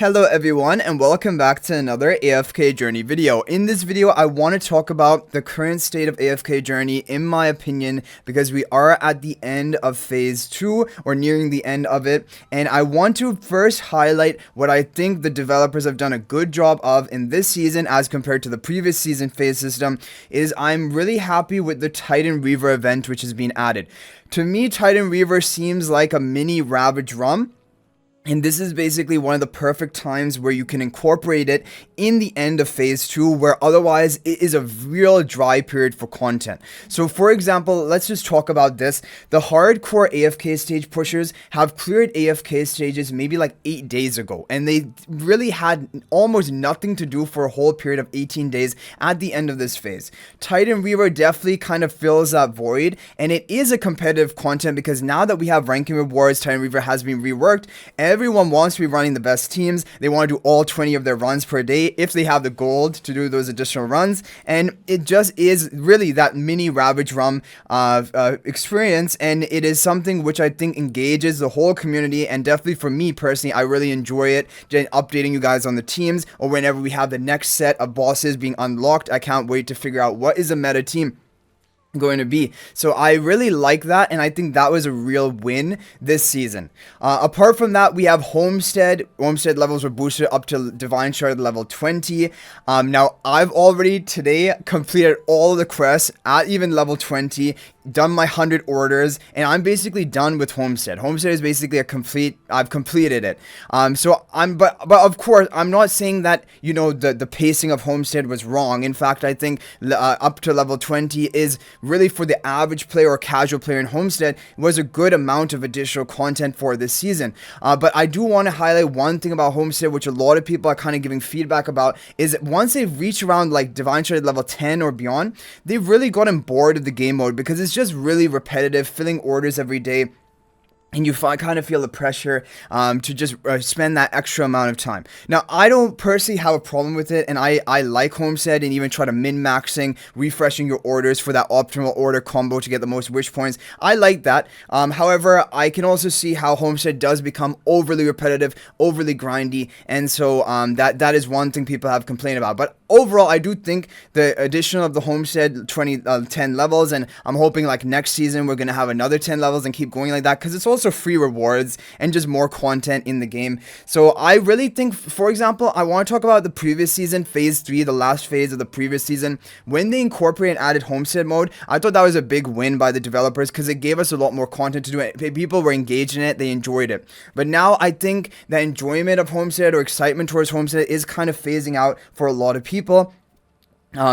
Hello everyone and welcome back to another AFK Journey video. In this video, I want to talk about the current state of AFK Journey in my opinion because we are at the end of phase 2 or nearing the end of it, and I want to first highlight what I think the developers have done a good job of in this season as compared to the previous season phase system. Is I'm really happy with the Titan Reaver event which has been added. To me, Titan Reaver seems like a mini Ravage Rum. And this is basically one of the perfect times where you can incorporate it in the end of phase 2, where otherwise it is a real dry period for content. So for example, let's just talk about this. The hardcore AFK stage pushers have cleared AFK stages maybe like 8 days ago, and they really had almost nothing to do for a whole period of 18 days at the end of this phase. Titan Reaver definitely kind of fills that void, and it is a competitive content because now that we have ranking rewards, Titan Reaver has been reworked. Everyone wants to be running the best teams. They want to do all 20 of their runs per day if they have the gold to do those additional runs. And it just is really that mini Ravage Rum experience. And it is something which I think engages the whole community. And definitely for me personally, I really enjoy it. Just updating you guys on the teams or whenever we have the next set of bosses being unlocked. I can't wait to figure out what is a meta team going to be. So I really like that, and I think that was a real win this season. Apart from that, we have Homestead levels were boosted up to Divine Shard level 20. Now I've already today completed all the quests at even level 20, done my 100 orders, and I'm basically done with Homestead. Homestead is basically I've completed it. But of course I'm not saying that, you know, the pacing of Homestead was wrong. In fact, I think up to level 20 is really, for the average player or casual player in Homestead, was a good amount of additional content for this season. But I do want to highlight one thing about Homestead, which a lot of people are kind of giving feedback about, is that once they've reached around like Divine Shard level 10 or beyond, they've really gotten bored of the game mode because it's just really repetitive, filling orders every day. And you kind of feel the pressure to just spend that extra amount of time. Now, I don't personally have a problem with it, and I like Homestead and even try to min-maxing, refreshing your orders for that optimal order combo to get the most wish points. I like that. However, I can also see how Homestead does become overly repetitive, overly grindy, and so that is one thing people have complained about. But overall, I do think the addition of the Homestead 10 levels, and I'm hoping like next season we're going to have another 10 levels and keep going like that, because it's also free rewards and just more content in the game. So I really think, for example, I want to talk about the previous season, phase 3, the last phase of the previous season. When they incorporated and added Homestead mode, I thought that was a big win by the developers because it gave us a lot more content to do it. People were engaged in it, they enjoyed it. But now I think the enjoyment of Homestead or excitement towards Homestead is kind of phasing out for a lot of people.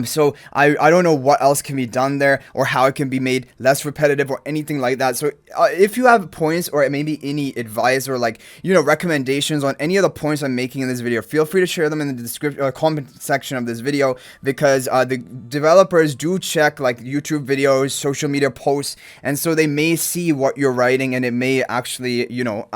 So I don't know what else can be done there or how it can be made less repetitive or anything like that. So if you have points or maybe any advice or, like, you know, recommendations on any of the points I'm making in this video, feel free to share them in the description or comment section of this video, because the developers do check like YouTube videos, social media posts, and so they may see what you're writing and it may actually, you know,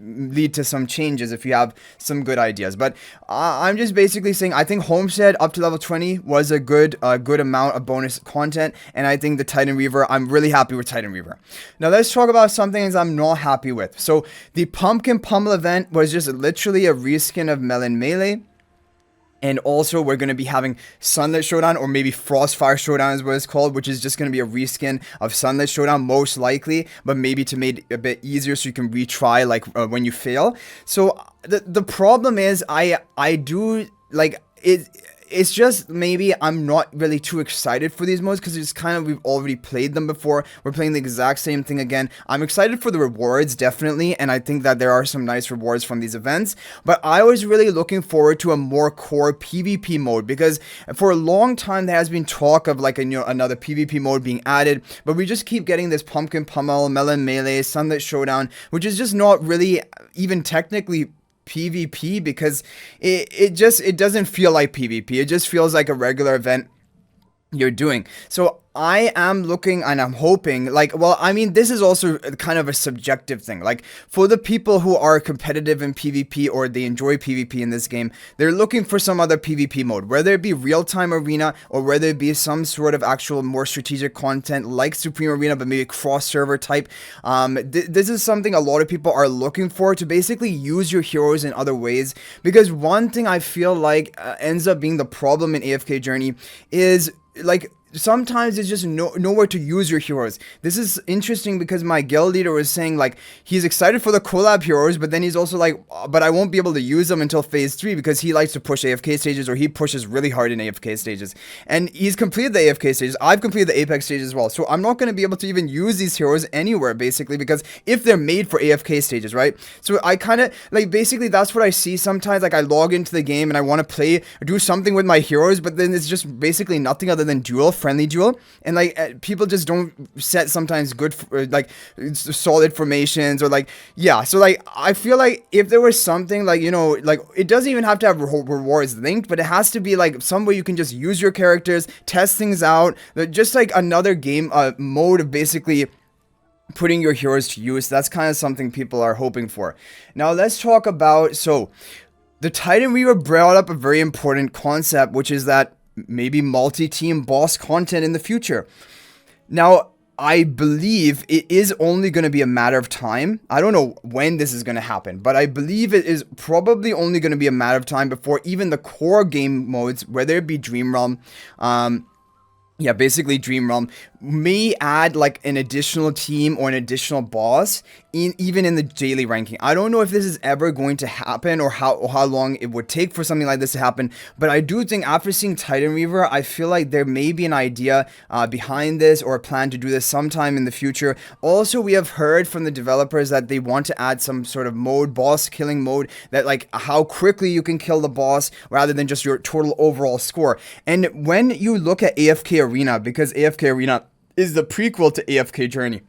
lead to some changes if you have some good ideas. But I'm just basically saying I think Homestead up to level 20 was a good amount of bonus content, and I think the Titan Reaver, I'm really happy with Titan Reaver. Now let's talk about something I'm not happy with. So the Pumpkin Pummel event was just literally a reskin of Melon Melee. And also, we're going to be having Sunlit Showdown, or maybe Frostfire Showdown is what it's called, which is just going to be a reskin of Sunlit Showdown, most likely, but maybe to make it a bit easier so you can retry, like, when you fail. So, the problem is, I do, like, it's just maybe I'm not really too excited for these modes because it's kind of, we've already played them before. We're playing the exact same thing again. I'm excited for the rewards, definitely, and I think that there are some nice rewards from these events, but I was really looking forward to a more core PvP mode, because for a long time there has been talk of like another PvP mode being added, but we just keep getting this Pumpkin Pummel, Melon Melee, Sunlit Showdown, which is just not really even technically PvP, because it doesn't feel like PvP. It just feels like a regular event you're doing. So I am looking and I'm hoping, like, well, I mean, this is also kind of a subjective thing. Like, for the people who are competitive in PvP or they enjoy PvP in this game, they're looking for some other PvP mode, whether it be real-time arena or whether it be some sort of actual more strategic content like Supreme Arena, but maybe cross-server type. This is something a lot of people are looking for, to basically use your heroes in other ways. Because one thing I feel like ends up being the problem in AFK Journey is, like, sometimes it's just nowhere to use your heroes. This is interesting because my guild leader was saying, like, he's excited for the collab heroes, but then he's also like, but I won't be able to use them until phase 3 because he likes to push AFK stages, or he pushes really hard in AFK stages. And he's completed the AFK stages. I've completed the Apex stages as well. So I'm not going to be able to even use these heroes anywhere, basically, because if they're made for AFK stages, right? So I kind of, like, basically that's what I see sometimes. Like, I log into the game and I want to play or do something with my heroes, but then it's just basically nothing other than friendly duel, and like people just don't set sometimes good like solid formations, or like, yeah. So like, I feel like if there was something like, you know, like, it doesn't even have to have rewards linked, but it has to be like some way you can just use your characters, test things out, just like another game mode of basically putting your heroes to use. That's kind of something people are hoping for. Now let's talk about, so the Titan Reaver brought up a very important concept, which is that maybe multi-team boss content in the future. Now, I believe it is only going to be a matter of time. I don't know when this is going to happen, but I believe it is probably only going to be a matter of time before even the core game modes, whether it be Dream Realm, yeah, basically Dream Realm, may add like an additional team or an additional boss even in the daily ranking. I don't know if this is ever going to happen, or how long it would take for something like this to happen, but I do think after seeing Titan Reaver, I feel like there may be an idea behind this, or a plan to do this sometime in the future. Also, we have heard from the developers that they want to add some sort of mode, boss killing mode, that like how quickly you can kill the boss rather than just your total overall score. And when you look at AFK Arena, because AFK Arena is the prequel to AFK Journey,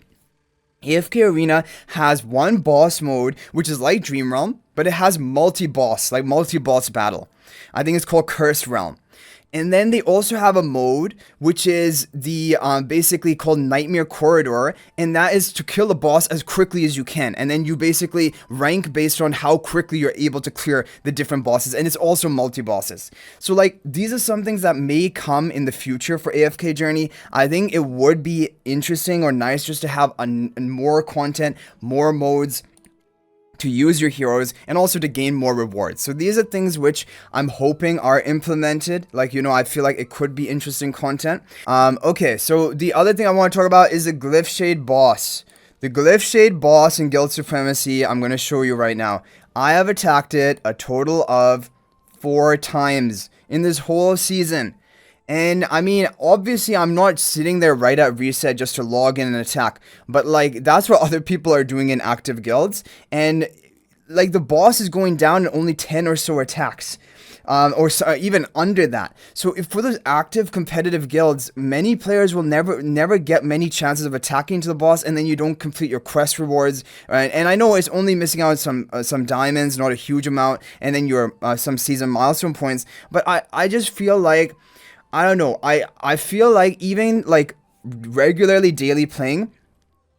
AFK Arena has one boss mode, which is like Dream Realm, but it has multi-boss battle. I think it's called Cursed Realm. And then they also have a mode, which is the basically called Nightmare Corridor, and that is to kill the boss as quickly as you can. And then you basically rank based on how quickly you're able to clear the different bosses, and it's also multi-bosses. So like, these are some things that may come in the future for AFK Journey. I think it would be interesting or nice just to have more content, more modes to use your heroes, and also to gain more rewards. So these are things which I'm hoping are implemented. Like, you know, I feel like it could be interesting content. Okay, so the other thing I want to talk about is the Glyph Shade boss. The Glyph Shade boss in Guild Supremacy, I'm going to show you right now. I have attacked it a total of 4 times in this whole season. And I mean, obviously I'm not sitting there right at reset just to log in and attack, but like, that's what other people are doing in active guilds, and like, the boss is going down in only 10 or so attacks, or even under that. So if for those active competitive guilds, many players will never get many chances of attacking to the boss, and then you don't complete your quest rewards, right? And I know it's only missing out on some diamonds, not a huge amount, and then your some season milestone points, but I just feel like, I don't know, I feel like even like regularly daily playing,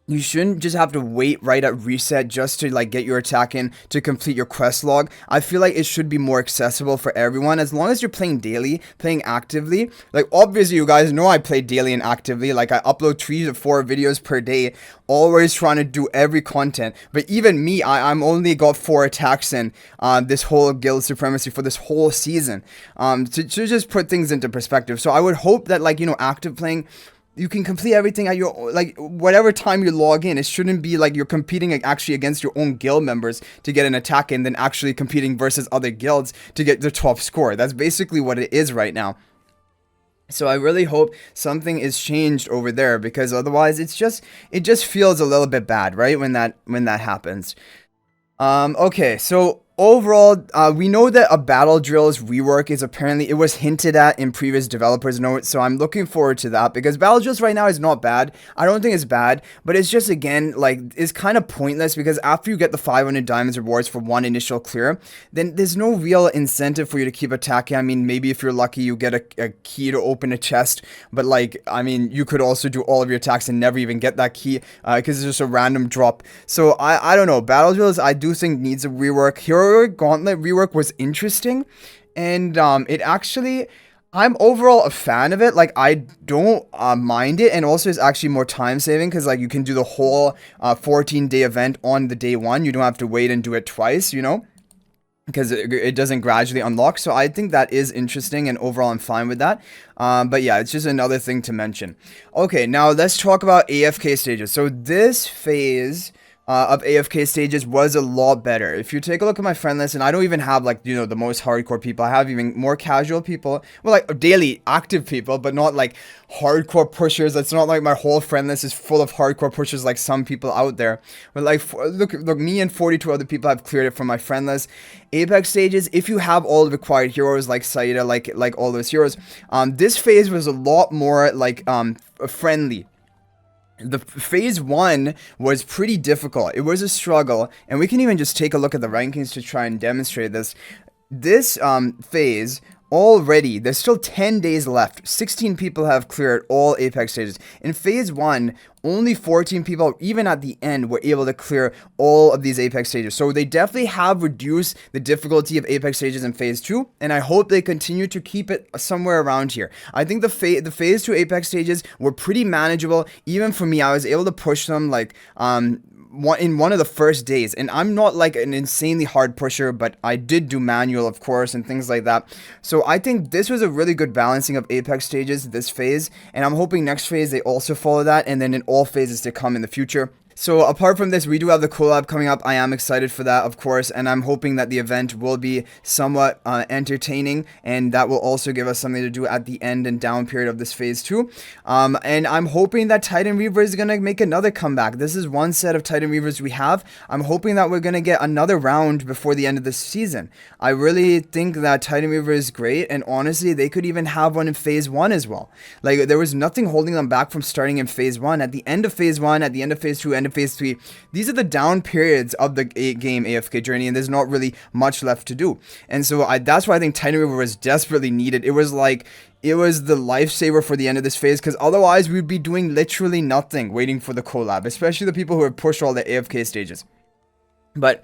you shouldn't just have to wait right at reset just to like get your attack in to complete your quest log. I feel like it should be more accessible for everyone, as long as you're playing daily, playing actively. Like, obviously you guys know I play daily and actively. Like, I upload 3 to 4 videos per day, always trying to do every content. But even me, I'm only got 4 attacks in this whole Guild Supremacy for this whole season, to just put things into perspective. So I would hope that, like, you know, active playing, you can complete everything at your, like, whatever time you log in. It shouldn't be like you're competing actually against your own guild members to get an attack in, then actually competing versus other guilds to get the top score. That's basically what it is right now. So I really hope something is changed over there, because otherwise it just feels a little bit bad, right? When that happens. Okay, so overall, we know that a battle drill's rework is apparently, it was hinted at in previous developers' notes, so I'm looking forward to that, because battle drills right now is not bad. I don't think it's bad, but it's just, again, like, it's kind of pointless, because after you get the 500 diamonds rewards for one initial clear, then there's no real incentive for you to keep attacking. I mean, maybe if you're lucky, you get a key to open a chest, but, like, I mean, you could also do all of your attacks and never even get that key, because it's just a random drop. So, I don't know, battle drills, I do think needs a rework. Hero Gauntlet rework was interesting, and it actually, I'm overall a fan of it. Like, I don't mind it, and also it's actually more time saving, because like you can do the whole 14-day event on the day one. You don't have to wait and do it twice, you know, because it doesn't gradually unlock. So I think that is interesting, and overall I'm fine with that. But yeah, it's just another thing to mention. Okay, now let's talk about AFK stages. So this phase of AFK stages was a lot better. If you take a look at my friend list, and I don't even have, like, you know, the most hardcore people. I have even more casual people, well, like daily active people, but not like hardcore pushers. It's not like my whole friend list is full of hardcore pushers like some people out there. But like, look, me and 42 other people have cleared it from my friend list. Apex stages, if you have all the required heroes like Saida, like all those heroes, this phase was a lot more like friendly. The phase 1 was pretty difficult. It was a struggle, and we can even just take a look at the rankings to try and demonstrate this. This phase, already, there's still 10 days left. 16 people have cleared all Apex stages. In phase 1, only 14 people, even at the end, were able to clear all of these Apex stages. So they definitely have reduced the difficulty of Apex stages in phase 2, and I hope they continue to keep it somewhere around here. I think the phase 2 Apex stages were pretty manageable. Even for me, I was able to push them like in one of the first days, and I'm not like an insanely hard pusher, but I did do manual, of course, and things like that. So I think this was a really good balancing of Apex stages this phase, and I'm hoping next phase they also follow that, and then in all phases to come in the future. So apart from this, we do have the collab coming up. I am excited for that, of course, and I'm hoping that the event will be somewhat entertaining, and that will also give us something to do at the end and down period of this phase 2. And I'm hoping that Titan Reaver is going to make another comeback. This is one set of Titan Reavers we have. I'm hoping that we're going to get another round before the end of this season. I really think that Titan Reaver is great, and honestly, they could even have one in phase 1 as well. Like, there was nothing holding them back from starting in phase 1. At the end of phase 1, at the end of phase 2, end of phase 3, these are the down periods of the game AFK Journey, and there's not really much left to do. And so that's why I think Titan Reaver was desperately needed. It was like, it was the lifesaver for the end of this phase, because otherwise we'd be doing literally nothing waiting for the collab, especially the people who have pushed all the AFK stages. But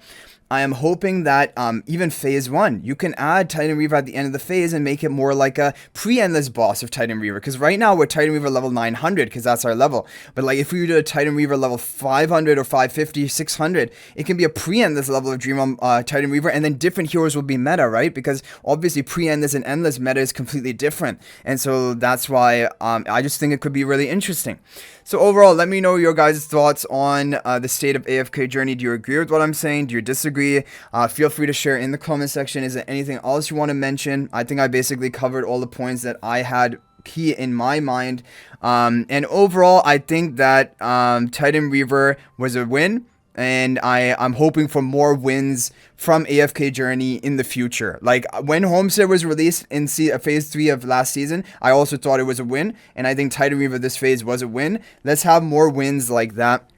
I am hoping that even phase 1, you can add Titan Reaver at the end of the phase and make it more like a pre-endless boss of Titan Reaver. Because right now we're Titan Reaver level 900, because that's our level. But like, if we do a Titan Reaver level 500 or 550, 600, it can be a pre-endless level of Dream Titan Reaver, and then different heroes will be meta, right? Because obviously pre-endless and endless meta is completely different. And so that's why I just think it could be really interesting. So overall, let me know your guys' thoughts on the state of AFK Journey. Do you agree with what I'm saying? Do you disagree? Feel free to share in the comment section. Is there anything else you want to mention? I think I basically covered all the points that I had key in my mind. And overall, I think that Titan Reaver was a win. And I'm hoping for more wins from AFK Journey in the future. Like, when Homestead was released in phase 3 of last season, I also thought it was a win. And I think Titan Reaver this phase was a win. Let's have more wins like that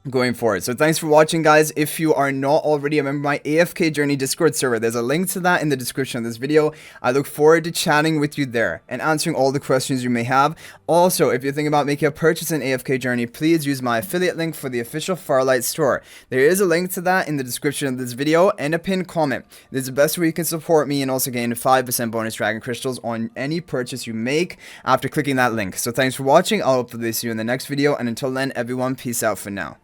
going forward. So thanks for watching, guys. If you are not already a member of my AFK Journey Discord server, there's a link to that in the description of this video. I look forward to chatting with you there and answering all the questions you may have. Also, if you're thinking about making a purchase in AFK Journey, please use my affiliate link for the official Farlight store. There is a link to that in the description of this video and a pinned comment. This is the best way you can support me and also gain 5% bonus Dragon Crystals on any purchase you make after clicking that link. So thanks for watching. I'll hopefully see you in the next video, and until then, everyone, peace out for now.